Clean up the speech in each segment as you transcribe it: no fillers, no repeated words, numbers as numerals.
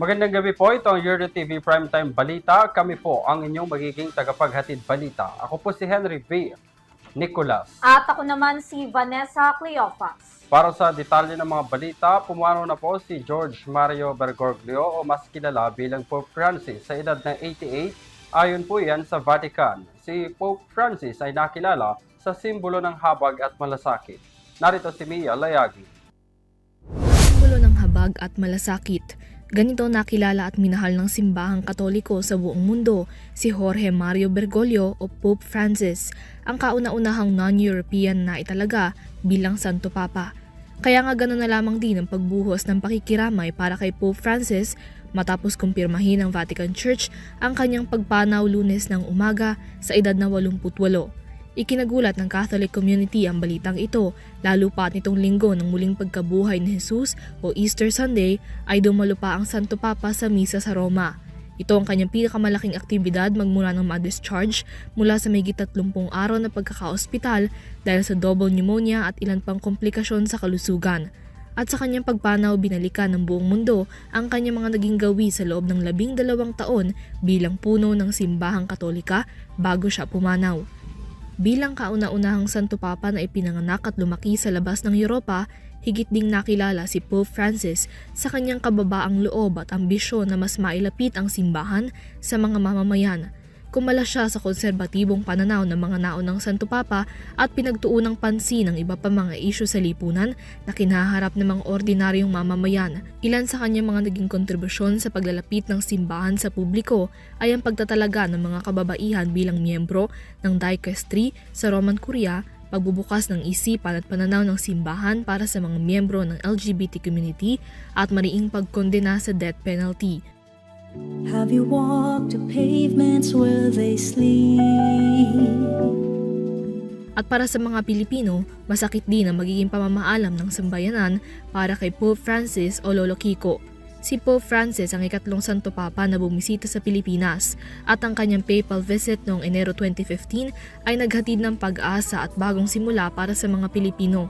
Magandang gabi po, ito ang Euro TV Primetime Balita. Kami po ang inyong magiging tagapaghatid balita. Ako po si Henry V. Nicolas. At ako naman si Vanessa Cleophas. Para sa detalye ng mga balita, pumanaw na po si George Mario Bergoglio o mas kilala bilang Pope Francis sa edad ng 88. Ayon po yan sa Vatican. Si Pope Francis ay nakilala sa simbolo ng habag at malasakit. Narito si Mia Layagi. Simbolo ng habag at malasakit. Ganito nakilala at minahal ng simbahang Katoliko sa buong mundo si Jorge Mario Bergoglio o Pope Francis, ang kauna-unahang non-European na italaga bilang Santo Papa. Kaya nga ganoon na lamang din ang pagbuhos ng pakikiramay para kay Pope Francis matapos kumpirmahin ng Vatican Church ang kanyang pagpanaw Lunes ng umaga sa edad na 88. Ikinagulat ng Catholic community ang balitang ito, lalo pa at nitong linggo ng muling pagkabuhay ni Jesus o Easter Sunday ay dumalo pa ang Santo Papa sa misa sa Roma. Ito ang kanyang pinakamalaking aktibidad magmula ng ma-discharge mula sa mahigit 30 araw na pagkaka-ospital dahil sa double pneumonia at ilan pang komplikasyon sa kalusugan. At sa kanyang pagpanaw, binalikan ng buong mundo ang kanyang mga naging gawi sa loob ng 12 taon bilang puno ng simbahang Katolika bago siya pumanaw. Bilang kauna-unahang Santo Papa na ipinanganak at lumaki sa labas ng Europa, higit ding nakilala si Pope Francis sa kanyang kababaang loob at ambisyon na mas mailapit ang simbahan sa mga mamamayan. Kumala siya sa konserbatibong pananaw ng mga naunang Santo Papa at pinagtuunang pansin ang iba pa mga isyu sa lipunan na kinaharap ng mga ordinaryong mamamayan. Ilan sa kanyang mga naging kontribusyon sa paglalapit ng simbahan sa publiko ay ang pagtatalaga ng mga kababaihan bilang miyembro ng dicastery sa Roman Curia, pagbubukas ng isipan at pananaw ng simbahan para sa mga miyembro ng LGBT community at mariing pagkondena sa death penalty. Have you walked the pavements where they sleep? At para sa mga Pilipino, masakit din ang magiging pamamaalam ng sambayanan para kay Pope Francis o Lolo Kiko. Si Pope Francis ang ikatlong Santo Papa na bumisita sa Pilipinas at ang kanyang papal visit noong Enero 2015 ay naghatid ng pag-asa at bagong simula para sa mga Pilipino.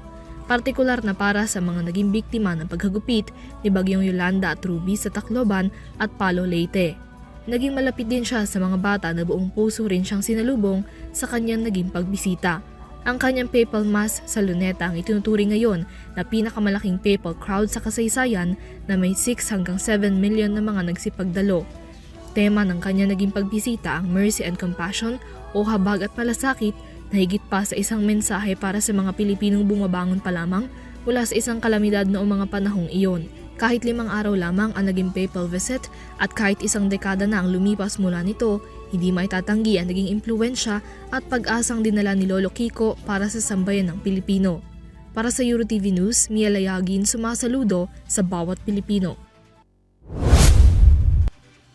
Partikular na para sa mga naging biktima ng paghagupit ni Bagyong Yolanda at Ruby sa Tacloban at Palo Leyte. Naging malapit din siya sa mga bata na buong puso rin siyang sinalubong sa kanyang naging pagbisita. Ang kanyang papal mass sa Luneta ang itinuturing ngayon na pinakamalaking papal crowd sa kasaysayan na may 6 hanggang 7 million na mga nagsipagdalo. Tema ng kanyang naging pagbisita ang Mercy and Compassion o habag at malasakit na higit pa sa isang mensahe para sa mga Pilipinong bumabangon pa lamang mula sa isang kalamidad noong mga panahong iyon. Kahit 5 araw lamang ang naging papal visit at kahit isang dekada na ang lumipas mula nito, hindi maitatanggi ang naging impluwensya at pag-asang dinala ni Lolo Kiko para sa sambayan ng Pilipino. Para sa Euro TV News, Mia Layagin, sumasaludo sa bawat Pilipino.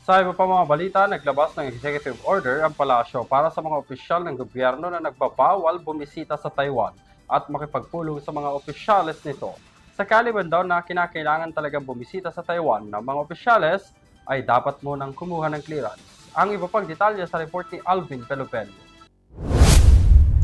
Sa iba pa mga balita, naglabas ng executive order ang palasyo para sa mga opisyal ng gobyerno na nagbabawal bumisita sa Taiwan at makipagpulong sa mga opisyales nito. Sakali man daw na kinakailangan talagang bumisita sa Taiwan ng mga opisyales, ay dapat munang kumuha ng clearance. Ang iba pang detalye sa report ni Alvin Pelopel.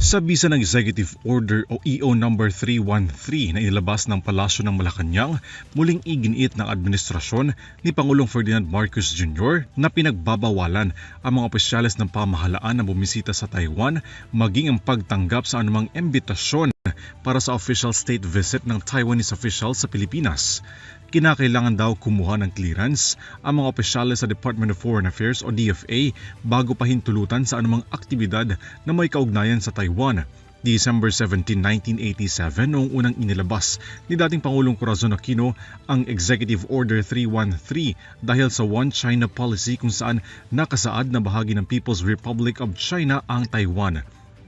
Sa bisa ng Executive Order o EO No. 313 na inilabas ng Palasyo ng Malacanang, muling iginiit ng administrasyon ni Pangulong Ferdinand Marcos Jr. na pinagbabawalan ang mga opisyales ng pamahalaan na bumisita sa Taiwan, maging ang pagtanggap sa anumang imbitasyon para sa official state visit ng Taiwanese officials sa Pilipinas. Kinakailangan daw kumuha ng clearance ang mga opisyales sa Department of Foreign Affairs o DFA bago pahintulutan sa anumang aktibidad na may kaugnayan sa Taiwan. December 17, 1987 noong unang inilabas ni dating Pangulong Corazon Aquino ang Executive Order 313 dahil sa One China policy kung saan nakasaad na bahagi ng People's Republic of China ang Taiwan.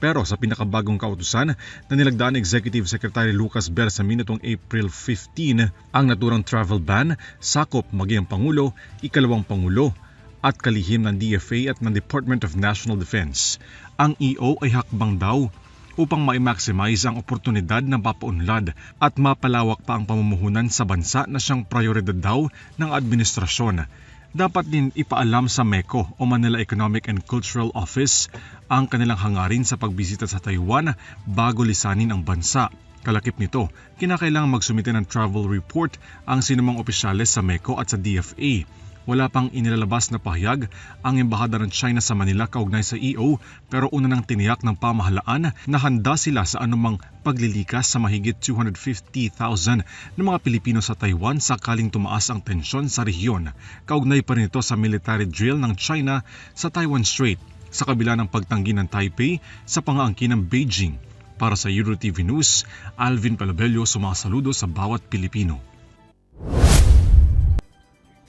Pero sa pinakabagong kautusan na nilagdaan ni Executive Secretary Lucas Bersamin noong April 15, ang naturang travel ban sakop maging ang Pangulo, ikalawang Pangulo at kalihim ng DFA at ng Department of National Defense. Ang EO ay hakbang daw upang ma-maximize ang oportunidad na mapaunlad at mapalawak pa ang pamumuhunan sa bansa na siyang prioridad daw ng administrasyon. Dapat din ipaalam sa MECO o Manila Economic and Cultural Office ang kanilang hangarin sa pagbisita sa Taiwan bago lisanin ang bansa. Kalakip nito, kinakailangang magsumite ng travel report ang sinumang opisyales sa MECO at sa DFA. Wala pang inilalabas na pahayag ang Embahada ng China sa Manila kaugnay sa EO, pero una nang tiniyak ng pamahalaan na handa sila sa anumang paglilikas sa mahigit 250,000 ng mga Pilipino sa Taiwan sakaling tumaas ang tensyon sa rehiyon. Kaugnay pa rin ito sa military drill ng China sa Taiwan Strait sa kabila ng pagtanggi ng Taipei sa pangaangkin ng Beijing. Para sa EuroTV News, Alvin Palabello sumasaludo sa bawat Pilipino.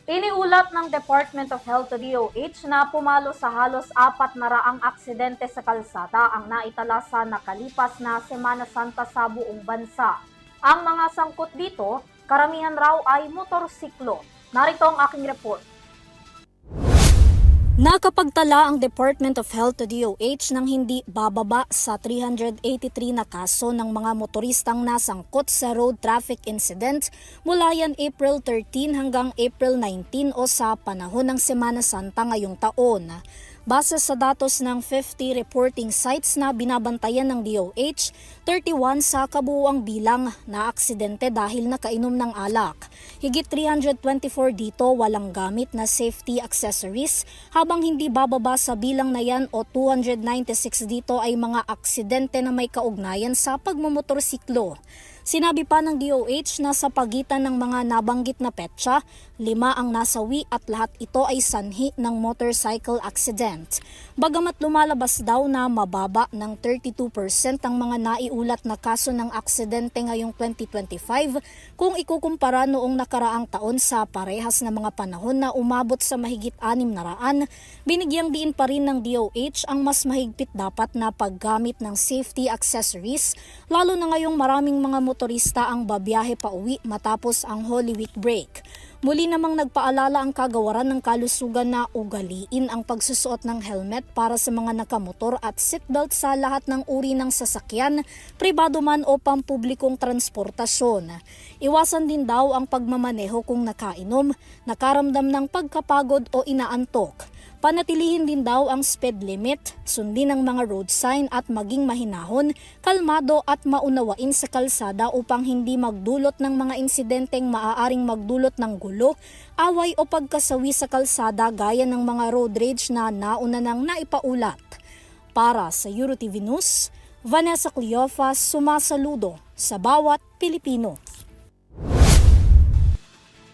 Iniulat ng Department of Health to DOH na pumalo sa halos 400 aksidente sa kalsada ang naitala sa nakalipas na Semana Santa sa buong bansa. Ang mga sangkot dito, karamihan raw ay motorsiklo. Narito ang aking report. Nakapagtala ang Department of Health to DOH ng hindi bababa sa 383 na kaso ng mga motoristang nasangkot sa road traffic incident mula yan April 13 hanggang April 19 o sa panahon ng Semana Santa ngayong taon. Base sa datos ng 50 reporting sites na binabantayan ng DOH, 31 sa kabuuang bilang na aksidente dahil nakainom ng alak. Higit 324 dito walang gamit na safety accessories, habang hindi bababa sa bilang na yan o 296 dito ay mga aksidente na may kaugnayan sa pagmumotorsiklo. Sinabi pa ng DOH na sa pagitan ng mga nabanggit na petsa, 5 ang nasawi at lahat ito ay sanhi ng motorcycle accident. Bagamat lumalabas daw na mababa ng 32% ang mga naiulat na kaso ng aksidente ngayong 2025 kung ikukumpara noong nakaraang taon sa parehas na mga panahon na umabot sa mahigit 600, binigyang diin pa rin ng DOH ang mas mahigpit dapat na paggamit ng safety accessories, lalo na ngayong maraming mga motorista ang babiyahe pa uwi matapos ang Holy Week break. Muli namang nagpaalala ang kagawaran ng kalusugan na ugaliin ang pagsusuot ng helmet para sa mga nakamotor at seatbelt sa lahat ng uri ng sasakyan, pribado man o pampublikong transportasyon. Iwasan din daw ang pagmamaneho kung nakainom, nakaramdam ng pagkapagod o inaantok. Panatilihin din daw ang speed limit, sundin ang mga road sign at maging mahinahon, kalmado at maunawain sa kalsada upang hindi magdulot ng mga insidenteng maaaring magdulot ng gulo, away o pagkasawi sa kalsada gaya ng mga road rage na nauna nang naipaulat. Para sa EuroTV News, Vanessa Cleofas sumasaludo sa bawat Pilipino.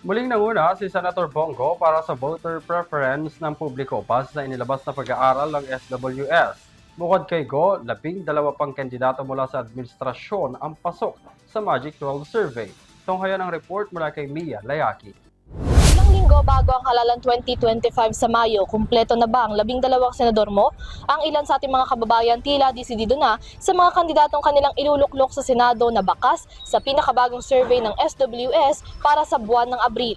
Muling nanguna si Senator Bongo para sa voter preference ng publiko base sa inilabas na pag-aaral ng SWS. Bukod kay Go, 12 pang kandidato mula sa administrasyon ang pasok sa Magic 12 survey. Tunghayan ang report mula kay Mia Layaki. Ilang linggo bago ang halalan 2025 sa Mayo, kumpleto na ba ang 12 senador mo? Ang ilan sa ating mga kababayan tila desidido na sa mga kandidatong kanilang iluluklok sa Senado na bakas sa pinakabagong survey ng SWS para sa buwan ng Abril.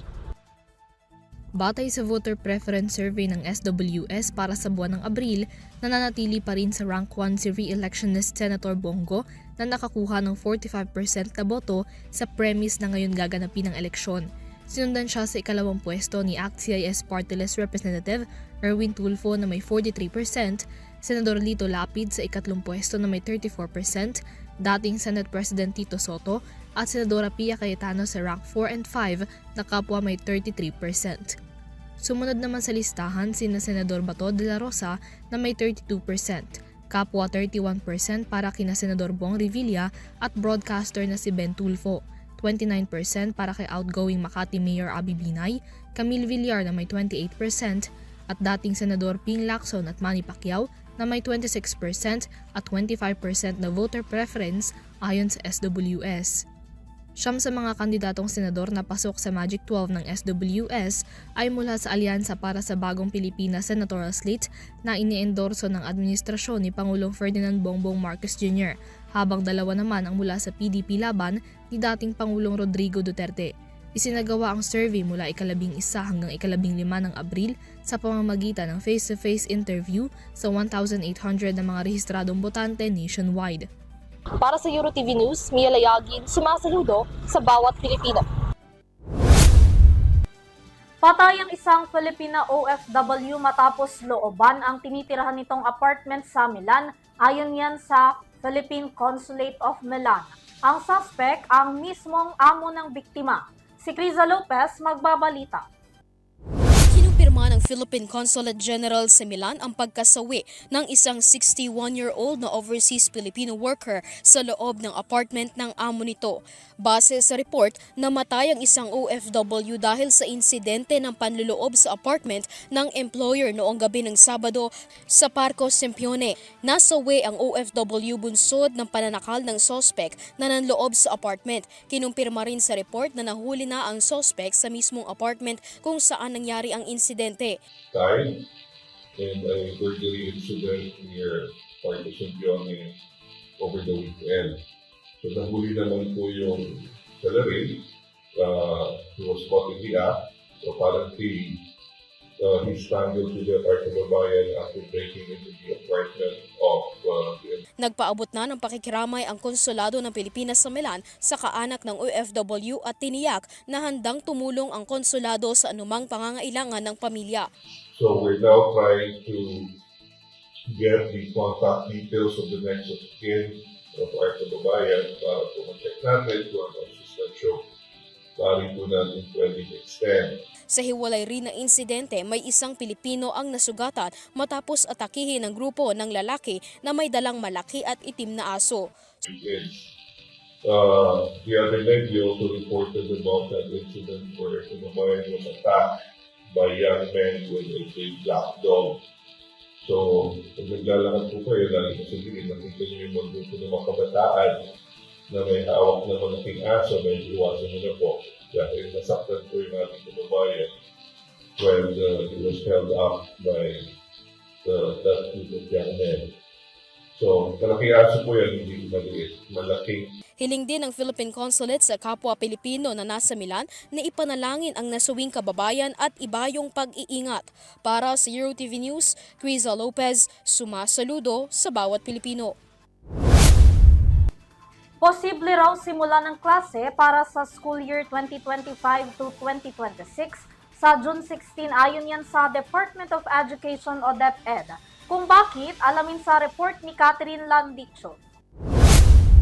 Batay sa voter preference survey ng SWS para sa buwan ng Abril, nananatili pa rin sa rank 1 si re-electionist Senator Bongo na nakakuha ng 45% na boto sa premise na ngayon gaganapin ang eleksyon. Sinundan siya sa ikalawang pwesto ni ACT-CIS Party List Representative Erwin Tulfo na may 43%, Senador Lito Lapid sa ikatlong pwesto na may 34%, dating Senate President Tito Soto at Senadora Pia Cayetano sa rank 4 and 5 na kapwa may 33%. Sumunod naman sa listahan sina Senador Bato de la Rosa na may 32%, kapwa 31% para kina Senador Bong Revilla at broadcaster na si Ben Tulfo. 29% para kay outgoing Makati Mayor Abby Binay, Camille Villar na may 28% at dating Senador Ping Lacson at Manny Pacquiao na may 26% at 25% na voter preference ayon sa SWS. Siyam sa mga kandidatong senador na pasok sa Magic 12 ng SWS ay mula sa Alyansa para sa Bagong Pilipinas Senatorial Slate na iniendorso ng administrasyon ni Pangulong Ferdinand Bongbong Marcos Jr., habang dalawa naman ang mula sa PDP laban ni dating Pangulong Rodrigo Duterte. Isinagawa ang survey mula ika-11 hanggang ika-15 ng Abril sa pamamagitan ng face-to-face interview sa 1,800 na mga rehistradong botante nationwide. Para sa EuroTV News, Mia Layagin, sumasaludo sa bawat Pilipino. Patay ang isang Filipina OFW matapos looban ang tinitirahan nitong apartment sa Milan, ayon yan sa Philippine Consulate of Milan. Ang suspect ang mismong amo ng biktima. Si Criza Lopez magbabalita. naman ng Philippine Consulate General sa Milan ang pagkasawi ng isang 61-year-old na overseas Filipino worker sa loob ng apartment ng amo nito. Base sa report, namatay ang isang OFW dahil sa insidente ng panluloob sa apartment ng employer noong gabi ng Sabado sa Parco Sempione. Nasawi ang OFW bunsod ng pananakal ng sospek na nanloob sa apartment. Kinumpirma rin sa report na nahuli na ang sospek sa mismong apartment kung saan nangyari ang insidente. Died in a burglary incident near Parque Sempione over the weekend. So nahuli naman po yung salary. He was caught in the act. So apparently, he strangled to death our kababayan after breaking into the apartment of the Nagpaabot na ng pakikiramay ang konsulado ng Pilipinas sa Milan sa kaanak ng OFW at tiniyak na handang tumulong ang konsulado sa anumang pangangailangan ng pamilya. So we're now trying to get the contact details of the next of kin of our kababayan para po mag-check natin kung ano ang suspension. Pari po natin pwedeng extend. Sa hiwalay rin na insidente, may isang Pilipino ang nasugatan matapos atakihin ng grupo ng lalaki na may dalang malaki at itim na aso. The other night, we also reported about that incident where the kababayan was attacked by young men with a big black dog. So, pag naglalakad po kayo, lagi na sa gilid, nakita niyo yung mga grupo ng mga kabataan na may hawak na malaking aso, may iwasan nyo na po. Dahil nasaktan po yung ating kababayan when he was held up by that group of young men. So, malaking aso po yan, hindi maliit, malaking. Hiling din ng Philippine Consulate sa kapwa Pilipino na nasa Milan na ipanalangin ang nasuwing kababayan at ibayong pag-iingat. Para sa EuroTV News, Criza Lopez, sumasaludo sa bawat Pilipino. Posible raw simula ng klase para sa school year 2025 to 2026 sa June 16 ayon yan sa Department of Education o DepEd. Kung bakit, alamin sa report ni Catherine Landicho.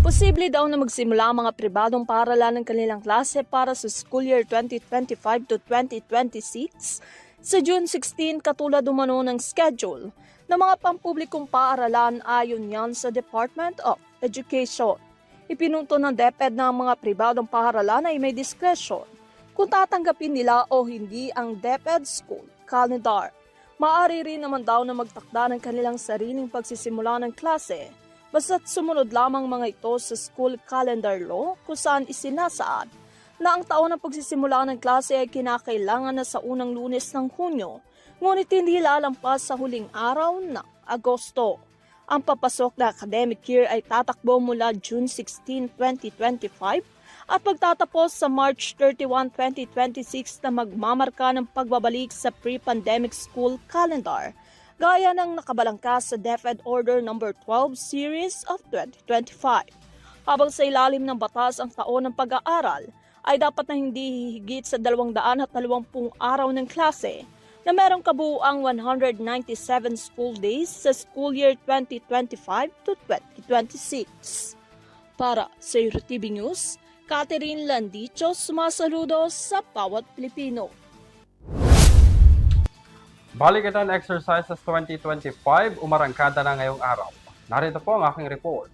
Posible daw na magsimula ang mga pribadong paaralan ng kanilang klase para sa school year 2025 to 2026 sa June 16 katulad umano ng schedule ng mga pampublikong paaralan ayon yan sa Department of Education. Ipinunto ng DepEd na ang mga pribadong paaralan ay may discretion kung tatanggapin nila o hindi ang DepEd School Calendar. Maaari rin naman daw na magtakda ng kanilang sariling pagsisimula ng klase basta't sumunod lamang mga ito sa school calendar law kung saan isinasaad na ang taon ng pagsisimula ng klase ay kinakailangan na sa unang Lunes ng Hunyo, ngunit hindi lalampas sa huling araw ng Agosto. Ang papasok na academic year ay tatakbo mula June 16, 2025 at pagtatapos sa March 31, 2026 na magmamarka ng pagbabalik sa pre-pandemic school calendar gaya ng nakabalangkas sa DepEd Order No. 12 Series of 2025. Habang sa ilalim ng batas ang taon ng pag-aaral ay dapat na hindi higit sa 220 araw ng klase na merong kabuuang 197 school days sa school year 2025 to 2026. Para sa EuroTV News, Catherine Landicho, sumasaludo sa bawat Pilipino. Balikatan Exercises 2025, umarangkada na ngayong araw. Narito po ang aking report.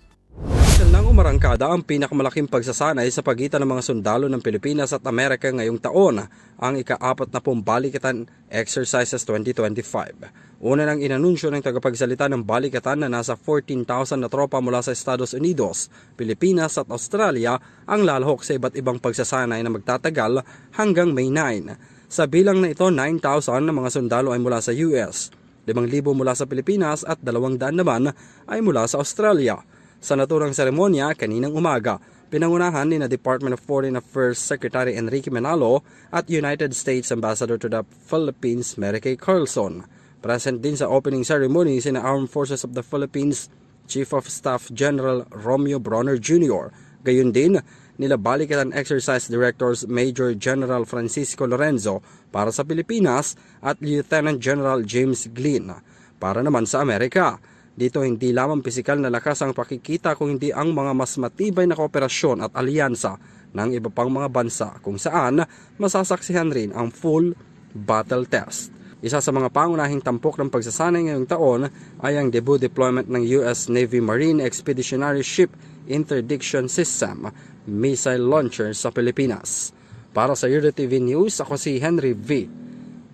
Nang umarangkada ang pinakamalaking pagsasanay sa pagitan ng mga sundalo ng Pilipinas at Amerika ngayong taon, ang ika-4 na pong Balikatan Exercises 2025. Una nang inanunsyo ng tagapagsalita ng Balikatan na nasa 14,000 na tropa mula sa Estados Unidos, Pilipinas at Australia ang lalahok sa iba't ibang pagsasanay na magtatagal hanggang May 9. Sa bilang na ito, 9,000 na mga sundalo ay mula sa US, 5,000 mula sa Pilipinas at 200 naman ay mula sa Australia. Sa naturang seremonya kaninang umaga, pinangunahan ni na Department of Foreign Affairs Secretary Enrique Manalo at United States Ambassador to the Philippines Mary Kay Carlson. Present din sa opening ceremony sina Armed Forces of the Philippines Chief of Staff General Romeo Bronner Jr., gayon din nila Balikatan Exercise Directors Major General Francisco Lorenzo para sa Pilipinas at Lieutenant General James Glynn para naman sa Amerika. Dito hindi lamang pisikal na lakas ang pakikita kung hindi ang mga mas matibay na kooperasyon at alyansa ng iba pang mga bansa kung saan masasaksihan rin ang full battle test. Isa sa mga pangunahing tampok ng pagsasanay ngayong taon ay ang debut deployment ng US Navy Marine Expeditionary Ship Interdiction System missile launcher sa Pilipinas. Para sa EuroTV News, ako si Henry V.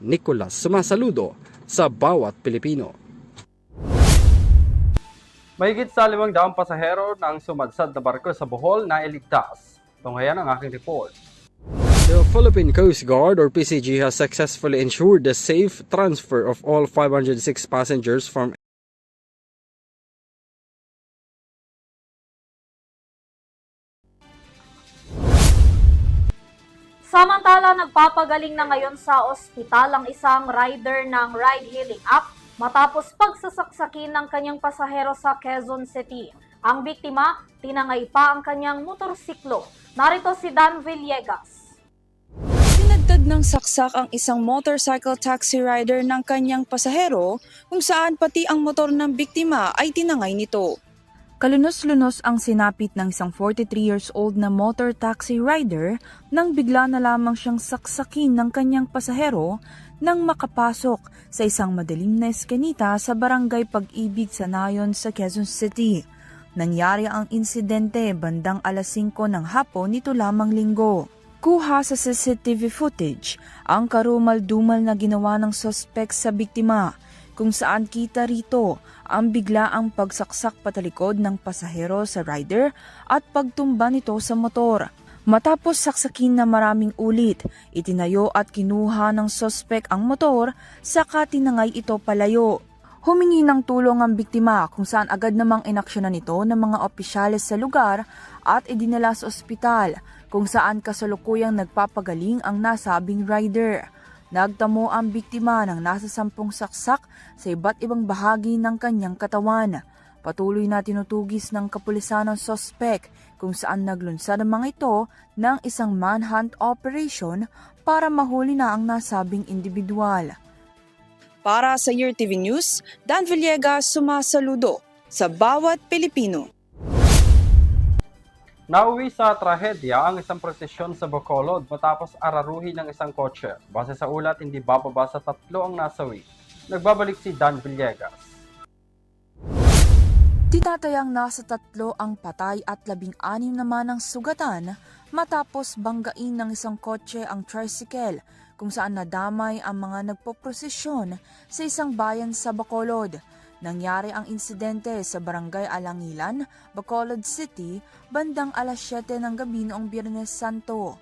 Nicolas, sumasaludo sa bawat Pilipino. Mahigit sa 500 pasahero ng sumadsad na barko sa Bohol na iligtas. Tunghayan ang aking report. The Philippine Coast Guard or PCG has successfully ensured the safe transfer of all 506 passengers from Samantala, nagpapagaling na ngayon sa ospital ang isang rider ng ride-hailing app matapos pagsasaksakin ng kanyang pasahero sa Quezon City. Ang biktima, tinangay pa ang kanyang motorsiklo. Narito si Dan Villegas. Sinagtad ng saksak ang isang motorcycle taxi rider ng kanyang pasahero kung saan pati ang motor ng biktima ay tinangay nito. Kalunos-lunos ang sinapit ng isang 43 years old na motor taxi rider nang bigla na lamang siyang saksakin ng kanyang pasahero nang makapasok sa isang madilim na eskinita sa barangay Pag-ibig sa Nayon sa Quezon City. Nangyari ang insidente bandang alas 5 ng hapon nito lamang Linggo. Kuha sa CCTV footage ang karumal-dumal na ginawa ng suspect sa biktima kung saan kita rito ang biglaang pagsaksak patalikod ng pasahero sa rider at pagtumba nito sa motor. Matapos saksakin na maraming ulit, itinayo at kinuha ng suspect ang motor saka tinangay ito palayo. Humingi ng tulong ang biktima kung saan agad namang inaksyonan nito ng mga opisyales sa lugar at idinala sa ospital kung saan kasalukuyang nagpapagaling ang nasabing rider. Nagtamo ang biktima ng nasa 10 saksak sa iba't ibang bahagi ng kanyang katawan. Patuloy na tinutugis ng kapulisan ang suspect kung saan naglunsad ang mga ito ng isang manhunt operation para mahuli na ang nasabing individual. Para sa EuroTV News, Dan Villegas, sumasaludo sa bawat Pilipino. Nauwi sa trahedya ang isang prosesyon sa Bacolod matapos araruhin ng isang kotse. Base sa ulat, hindi bababa sa 3 ang nasawi. Nagbabalik si Dan Villegas. Tinatayang nasa 3 ang patay at 16 naman ang sugatan matapos banggain ng isang kotse ang tricycle kung saan nadamay ang mga nagpoprosesyon sa isang bayan sa Bacolod. Nangyari ang insidente sa Barangay Alangilan, Bacolod City, bandang alas 7 ng gabi noong Biyernes Santo.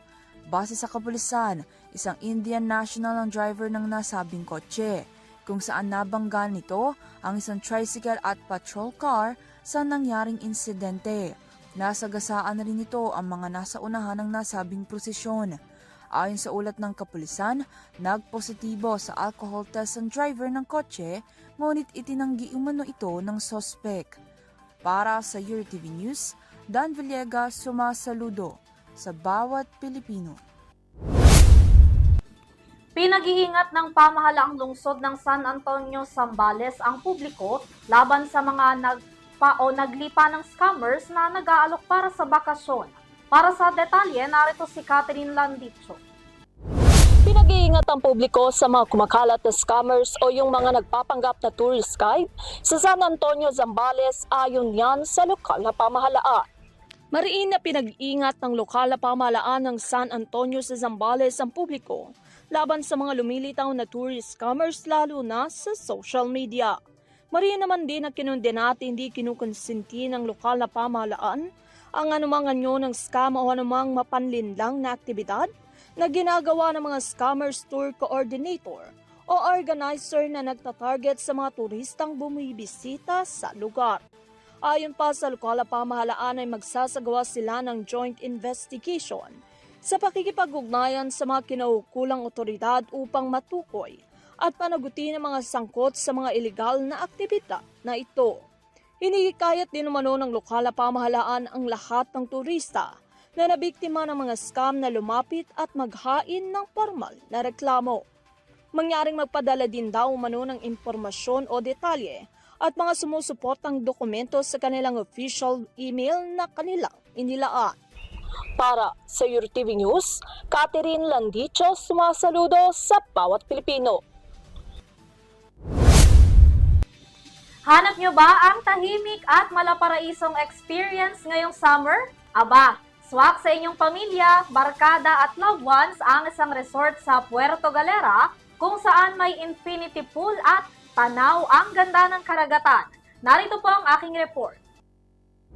Base sa kapulisan, isang Indian national ang driver ng nasabing kotse, kung saan nabangga nito ang isang tricycle at patrol car sa nangyaring insidente. Nasagasaan na rin ito ang mga nasa unahan ng nasabing prosesyon. Ayon sa ulat ng kapulisan, nagpositibo sa alcohol test ang driver ng kotse, ngunit itinanggi umano ito ng sospek. Para sa EuroTV News, Dan Villegas, sumasaludo sa bawat Pilipino. Pinag-iingat ng pamahalaang lungsod ng San Antonio, Zambales ang publiko laban sa mga naglipa ng scammers na nag-aalok para sa bakasyon. Para sa detalye, narito si Catherine Landicho. Pinag-iingat ang publiko sa mga kumakalat na scammers o yung mga nagpapanggap na tourist guide sa San Antonio, Zambales ayon yan sa lokal na pamahalaan. Mariin na pinag-iingat ng lokal na pamahalaan ng San Antonio sa Zambales ang publiko laban sa mga lumilitaw na tourist scammers lalo na sa social media. Mariin naman din na kinundena at hindi kinukonsinti ng lokal na pamahalaan ang anumang anyo ng scam o anumang mapanlinlang na aktibidad na ginagawa ng mga scammers tour coordinator o organizer na nagtatarget sa mga turistang bumibisita sa lugar. Ayon pa sa lokal na pamahalaan ay magsasagawa sila ng joint investigation sa pakikipag-ugnayan sa mga kinaukulang otoridad upang matukoy at panagutin ang mga sangkot sa mga ilegal na aktibidad na ito. Hinihikayat din umano ng lokal na pamahalaan ang lahat ng turista na nabiktima ng mga scam na lumapit at maghain ng formal na reklamo. Mangyaring magpadala din daw umano ng impormasyon o detalye at mga sumusuportang dokumento sa kanilang official email na kanilang inilaan. Para sa EuroTV News, Catherine Landicho, sumasaludo sa bawat Pilipino. Hanap nyo ba ang tahimik at malaparaisong experience ngayong summer? Aba, swak sa inyong pamilya, barkada at loved ones ang isang resort sa Puerto Galera kung saan may infinity pool at tanaw ang ganda ng karagatan. Narito po ang aking report.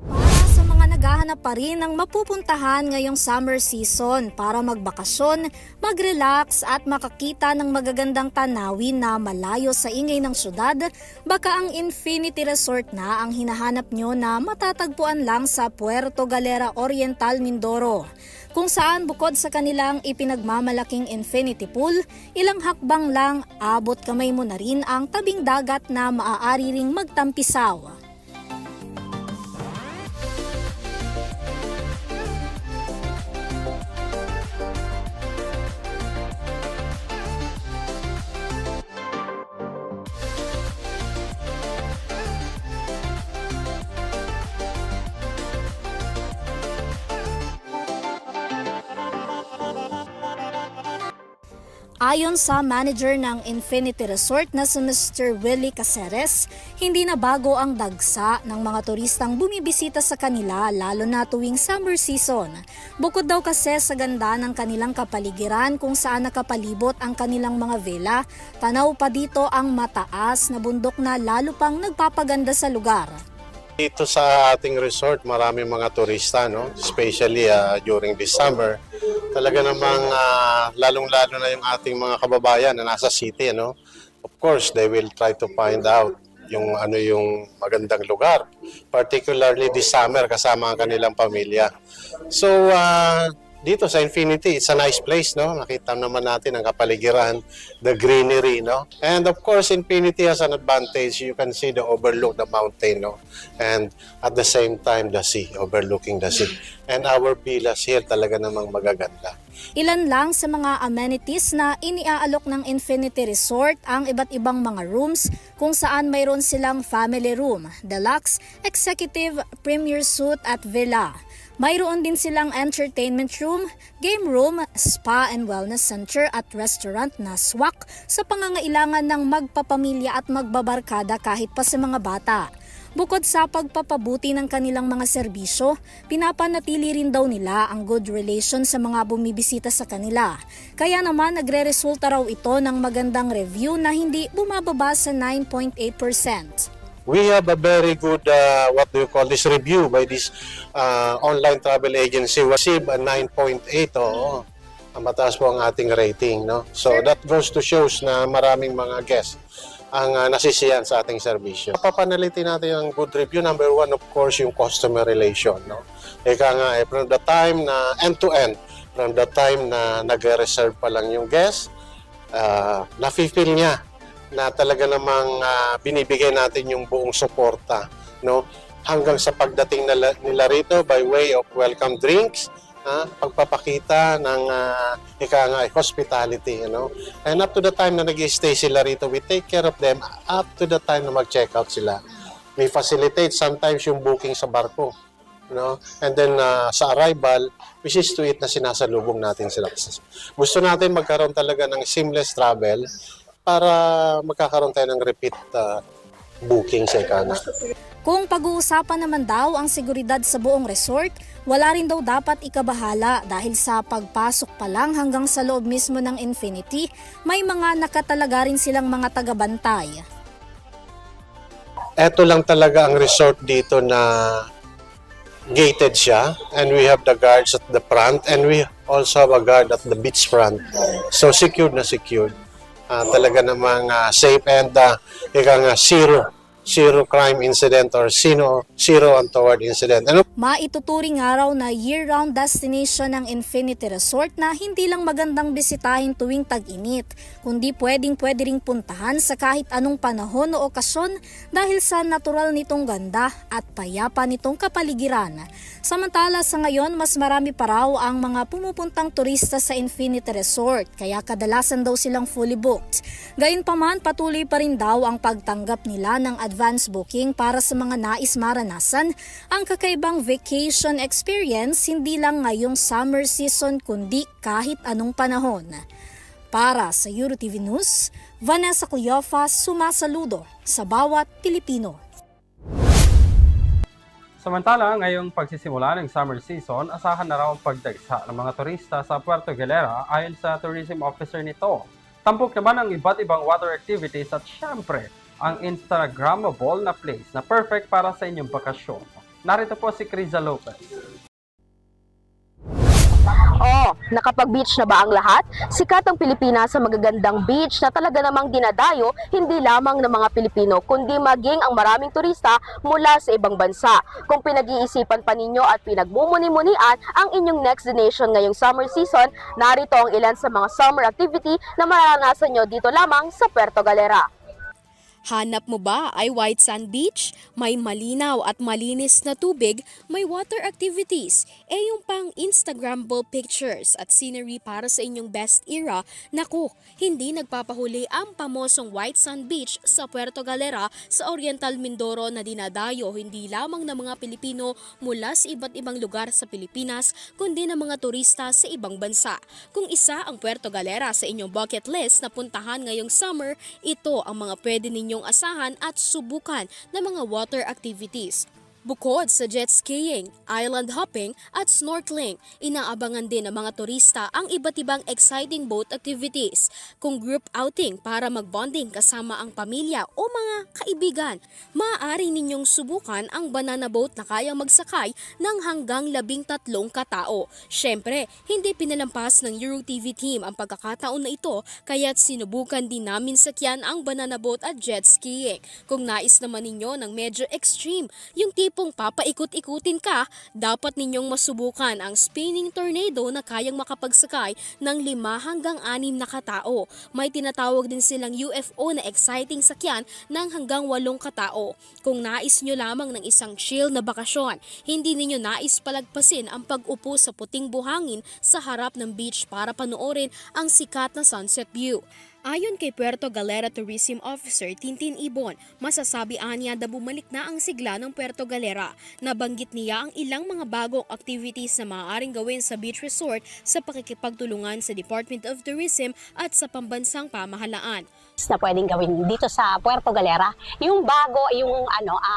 Para sa mga naghahanap pa rin ng mapupuntahan ngayong summer season para magbakasyon, mag-relax at makakita ng magagandang tanawin na malayo sa ingay ng syudad, baka ang Infinity Resort na ang hinahanap nyo na matatagpuan lang sa Puerto Galera Oriental, Mindoro. Kung saan bukod sa kanilang ipinagmamalaking infinity pool, ilang hakbang lang abot kamay mo na rin ang tabing dagat na maaari ring magtampisaw. Ayon sa manager ng Infinity Resort na si Mr. Willie Caceres, hindi na bago ang dagsa ng mga turistang bumibisita sa kanila lalo na tuwing summer season. Bukod daw kasi sa ganda ng kanilang kapaligiran kung saan nakapalibot ang kanilang mga villa, tanaw pa dito ang mataas na bundok na lalo pang nagpapaganda sa lugar. Dito sa ating resort, maraming mga turista, no? Especially during this summer. Talaga namang lalong-lalo na yung ating mga kababayan na nasa city, no? Of course, they will try to find out yung magandang lugar, particularly this summer kasama ang kanilang pamilya. So, dito sa Infinity, it's a nice place, no? Nakita naman natin ang kapaligiran, the greenery, no? And of course, Infinity has an advantage. You can see the overlook, the mountain, no? And at the same time, the sea, overlooking the sea. And our villas here talaga namang magaganda. Ilan lang sa mga amenities na iniaalok ng Infinity Resort ang iba't ibang mga rooms kung saan mayroon silang family room, deluxe, executive, premier suite at villa. Mayroon din silang entertainment room, game room, spa and wellness center at restaurant na swak sa pangangailangan ng magpapamilya at magbabarkada kahit pa sa mga bata. Bukod sa pagpapabuti ng kanilang mga serbisyo, pinapanatili rin daw nila ang good relation sa mga bumibisita sa kanila. Kaya naman nagre-resulta raw ito ng magandang review na hindi bumababa sa 9.8%. We have a very good, review by this online travel agency. We received a 9.8. Oo. Mataas po ang ating rating, no? So that goes to shows na maraming mga guests ang nasisiyan sa ating serbisyo. Papanalitin natin ang good review. Number one, of course, yung customer relation, no? Eka nga, from the time na end-to-end, from the time na nag-reserve pa lang yung guest, nafe-feel niya na talaga namang binibigay natin yung buong suporta, no? Hanggang sa pagdating nila rito by way of welcome drinks, pagpapakita ng hospitality, you know? And up to the time na nag-stay sila rito, we take care of them up to the time na mag-check out sila. We facilitate sometimes yung booking sa barko, you know? And then sa arrival, we see to it na sinasalubong natin sila. Gusto natin magkaroon talaga ng seamless travel para magkakaroon tayo ng repeat booking sa ikana. Kung pag-uusapan naman daw ang seguridad sa buong resort, wala rin daw dapat ikabahala dahil sa pagpasok pa lang hanggang sa loob mismo ng Infinity, may mga nakatalaga rin silang mga tagabantay. Ito lang talaga ang resort dito na gated siya, and we have the guards at the front and we also have a guard at the beach front. So secured na secured. Talaga namang safe and zero crime incident or zero untoward incident. Maituturing araw na year-round destination ng Infinity Resort na hindi lang magandang bisitahin tuwing tag-init, kundi pwede ring puntahan sa kahit anong panahon o okasyon dahil sa natural nitong ganda at payapa nitong kapaligiran. Samantala sa ngayon, mas marami pa raw ang mga pumupuntang turista sa Infinity Resort, kaya kadalasan daw silang fully booked. Gayunpaman, patuloy pa rin daw ang pagtanggap nila ng advance booking para sa mga nais maranasan ang kakaibang vacation experience hindi lang ngayong summer season kundi kahit anong panahon. Para sa EuroTV News, Vanessa Cleofa sumasaludo sa bawat Pilipino. Samantala, ngayong pagsisimula ng summer season, asahan na raw ang pagdagsa ng mga turista sa Puerto Galera ayon sa tourism officer nito. Tampok naman ang iba't ibang water activities at syempre, ang Instagrammable na place na perfect para sa inyong bakasyon. Narito po si Criza Lopez. Nakapag-beach na ba ang lahat? Sikat ang Pilipinas sa magagandang beach na talaga namang dinadayo hindi lamang ng mga Pilipino kundi maging ang maraming turista mula sa ibang bansa. Kung pinag-iisipan pa ninyo at pinagmumuni-munian ang inyong next destination ngayong summer season, narito ang ilan sa mga summer activity na mararanasan nyo dito lamang sa Puerto Galera. Hanap mo ba ay white sand beach? May malinaw at malinis na tubig, may water activities, yung pang Instagrammable pictures at scenery para sa inyong best era. Naku, hindi nagpapahuli ang pamosong white sand beach sa Puerto Galera sa Oriental Mindoro na dinadayo hindi lamang ng mga Pilipino mula sa iba't ibang lugar sa Pilipinas kundi ng mga turista sa ibang bansa. Kung isa ang Puerto Galera sa inyong bucket list na puntahan ngayong summer, ito ang mga pwede ninyong asahan at subukan ng mga water activities. Bukod sa jet skiing, island hopping at snorkeling, inaabangan din ng mga turista ang iba't ibang exciting boat activities. Kung group outing para magbonding kasama ang pamilya o mga kaibigan, maaari ninyong subukan ang banana boat na kayang magsakay ng hanggang 13 katao. Syempre, hindi pinalampas ng EuroTV team ang pagkakataon na ito kaya't sinubukan din namin sakyan ang banana boat at jet skiing. Kung nais naman ninyo ng medyo extreme, yung tipong papaikot-ikutin ka, dapat ninyong masubukan ang spinning tornado na kayang makapagsakay ng 5 hanggang 6 na katao. May tinatawag din silang UFO na exciting sakyan ng hanggang 8 katao. Kung nais nyo lamang ng isang chill na bakasyon, hindi ninyo nais palagpasin ang pag-upo sa puting buhangin sa harap ng beach para panoorin ang sikat na sunset view. Ayon kay Puerto Galera Tourism Officer Tintin Ibon, masasabi niya na bumalik na ang sigla ng Puerto Galera. Nabanggit niya ang ilang mga bagong activities na maaaring gawin sa beach resort sa pakikipagtulungan sa Department of Tourism at sa pambansang pamahalaan. Na pwedeng gawin dito sa Puerto Galera, yung bago, yung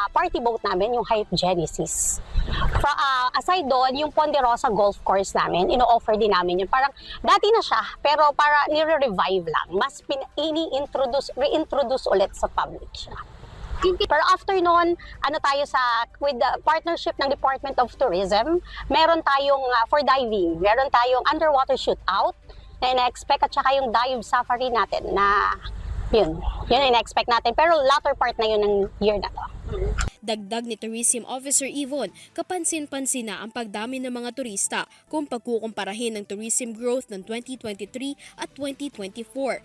party boat namin, yung Hype Genesis. Aside doon, yung Ponderosa Golf Course namin, ino-offer din namin yun. Parang dati na siya, pero para nire-revive lang. Mas reintroduce ulit sa public siya. Pero after noon, with the partnership ng Department of Tourism, meron tayong for diving, meron tayong underwater shootout na ina-expect at saka yung dive safari natin na yun ina-expect natin. Pero latter part na yun ng year na to. Dagdag ni Tourism Officer Yvonne, kapansin-pansin na ang pagdami ng mga turista kung pagkukumparahin ng tourism growth ng 2023 at 2024.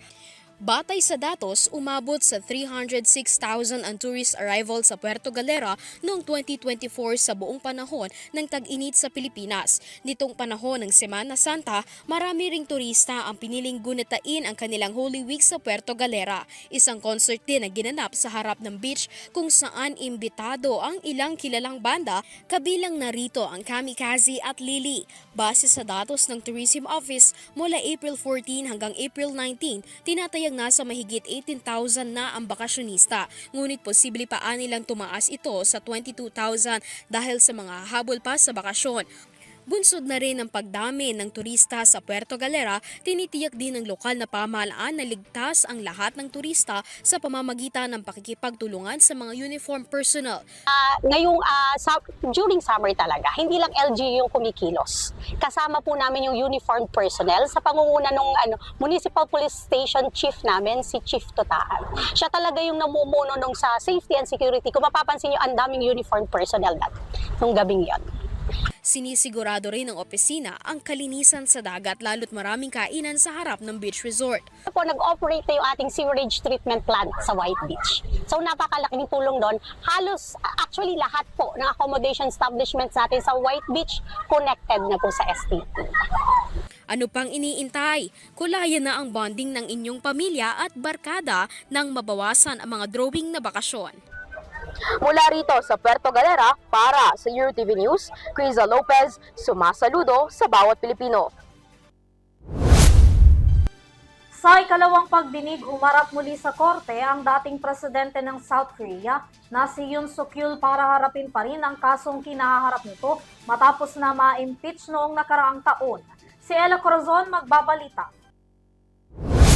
Batay sa datos, umabot sa 306,000 ang tourist arrival sa Puerto Galera noong 2024 sa buong panahon ng tag-init sa Pilipinas. Nitong panahon ng Semana Santa, marami ring turista ang piniling gunatain ang kanilang Holy Week sa Puerto Galera. Isang concert din ang ginanap sa harap ng beach kung saan imbitado ang ilang kilalang banda, kabilang narito ang Kamikaze at Lily. Base sa datos ng Tourism Office, mula April 14 hanggang April 19, tinatayang nasa mahigit 18,000 na ang bakasyonista. Ngunit posible pa nilang tumaas ito sa 22,000 dahil sa mga habol pa sa bakasyon. Bunsod na rin ang pagdami ng turista sa Puerto Galera, tinitiyak din ng lokal na pamahalaan na ligtas ang lahat ng turista sa pamamagitan ng pakikipagtulungan sa mga uniform personnel. During summer talaga, hindi lang LG yung kumikilos. Kasama po namin yung uniform personnel sa pangunguna ng Municipal Police Station Chief namin, si Chief Totaan. Siya talaga yung namumuno nung sa safety and security. Kung mapapansin nyo, ang daming uniform personnel nung gabing yon. Sinisigurado rin ng opisina ang kalinisan sa dagat lalo't maraming kainan sa harap ng beach resort. Nag-operate na yung ating sewerage treatment plant sa White Beach. So napakalaking tulong doon. Halos, actually lahat po ng accommodation establishments natin sa White Beach connected na po sa STT. Ano pang iniintay? Kulayan na ang bonding ng inyong pamilya at barkada nang mabawasan ang mga drawing na bakasyon. Mula rito sa Puerto Galera, para sa EuroTV News, Criza Lopez, sumasaludo sa bawat Pilipino. Sa ikalawang pagdinig, humarap muli sa korte ang dating presidente ng South Korea na si Yoon Suk-yeol para harapin pa rin ang kasong kinaharap nito matapos na ma-impeach noong nakaraang taon. Si Ella Corazon magbabalita.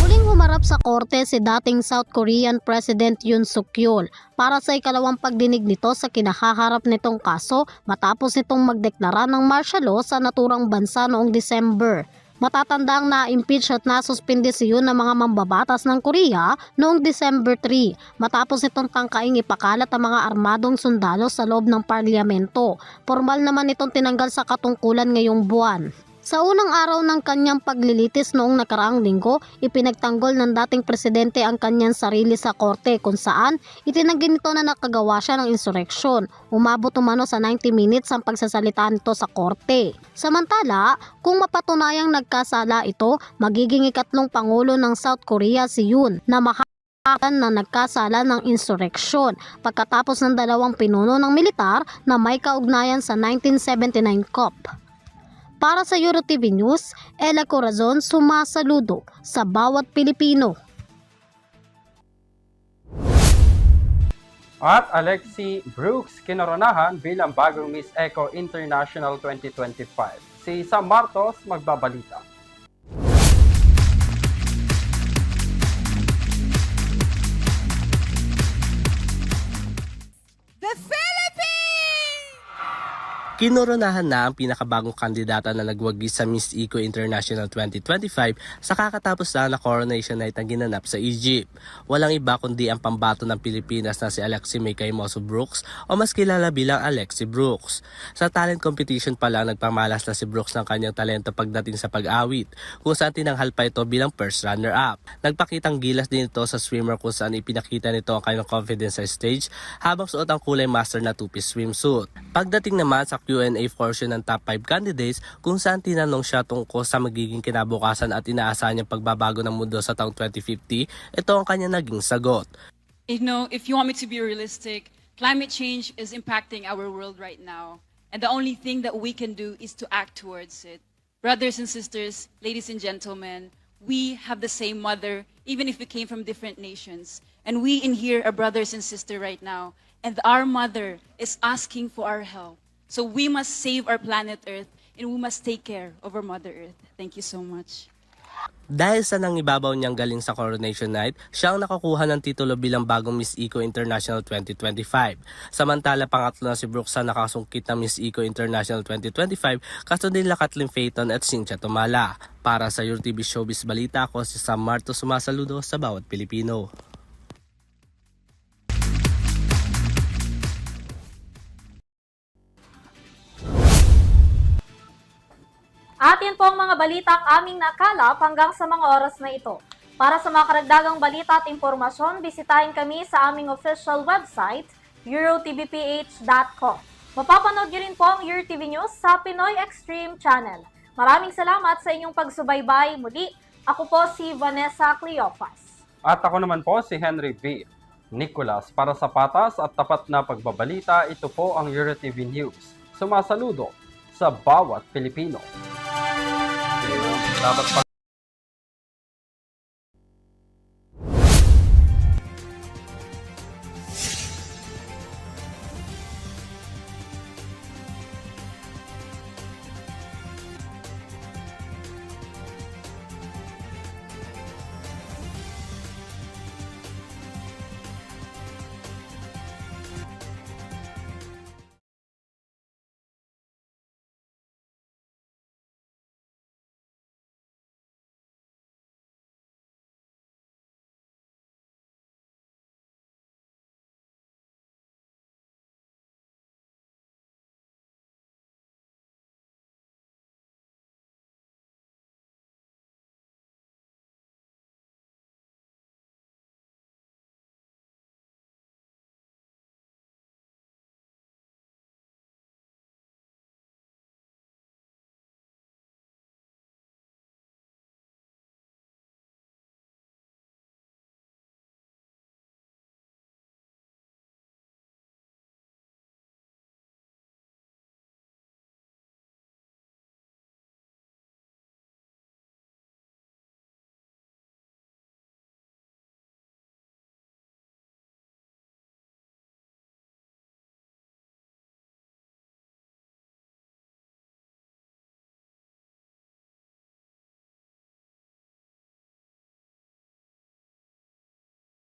Muling humarap sa korte si dating South Korean President Yoon Suk-yeol para sa ikalawang pagdinig nito sa kinahaharap nitong kaso matapos nitong magdeklara ng martial law sa naturang bansa noong December. Matatandang na-impeach at nasuspindi si Yoon ng mga mambabatas ng Korea noong December 3 matapos itong tangkaing ipakalat ang mga armadong sundalo sa loob ng parlamento. Formal naman itong tinanggal sa katungkulan ngayong buwan. Sa unang araw ng kanyang paglilitis noong nakaraang linggo, ipinagtanggol ng dating presidente ang kanyang sarili sa korte kung saan itinanggi nito na nakagawa siya ng insureksyon. Umabot umano sa 90 minutes ang pagsasalita nito sa korte. Samantala, kung mapatunayang nagkasala ito, magiging ikatlong pangulo ng South Korea si Yoon na na nagkasala ng insureksyon pagkatapos ng dalawang pinuno ng militar na may kaugnayan sa 1979 coup. Para sa EuroTV News, Ella Corazon sumasaludo sa bawat Pilipino. At Alexi Brooks kinoronahan bilang bagong Miss Eco International 2025. Si Sam Martos magbabalita. Kinoronahan na ang pinakabagong kandidata na nagwagi sa Miss Eco International 2025 sa kakatapos na coronation night na ginanap sa Egypt. Walang iba kundi ang pambato ng Pilipinas na si Alexi May Caimoso Brooks o mas kilala bilang Alexi Brooks. Sa talent competition pa lang nagpamalas na si Brooks ng kanyang talento pagdating sa pag-awit, kung saan tinanghal pa ito bilang first runner-up. Nagpakitang gilas din ito sa swimmer kung saan ipinakita nito ang kanyang confidence sa stage habang suot ang kulay master na two-piece swimsuit. Pagdating naman sa Q&A portion ng top 5 candidates kung saan tinanong siya tungkol sa magiging kinabukasan at inaasahan niyang pagbabago ng mundo sa taong 2050, ito ang kanya naging sagot. You know, if you want me to be realistic, climate change is impacting our world right now. And the only thing that we can do is to act towards it. Brothers and sisters, ladies and gentlemen, we have the same mother, even if we came from different nations. And we in here are brothers and sisters right now. And our mother is asking for our help. So we must save our planet Earth and we must take care of our Mother Earth. Thank you so much. Dahil sa nangibabaw niyang galing sa coronation night, siya ang nakakuha ng titulo bilang bagong Miss Eco International 2025. Samantala, pangatlo na si Brooks sa nakasungkit ng Miss Eco International 2025, kasundin nila Kathleen Phaeton at Cynthia Tumala. Para sa EuroTV Showbiz Balita, ako si Sam Martos, sumasaludo sa bawat Pilipino. At yan po ang mga balita ang aming nakalap hanggang sa mga oras na ito. Para sa mga karagdagang balita at impormasyon, bisitahin kami sa aming official website, eurotvph.com. Mapapanood nyo rin po ang EuroTV News sa Pinoy Extreme Channel. Maraming salamat sa inyong pagsubaybay. Muli, ako po si Vanessa Cleofas. At ako naman po si Henry V. Nicolas. Para sa patas at tapat na pagbabalita, ito po ang EuroTV News. Sumasaludo sa bawat Pilipino. Dapat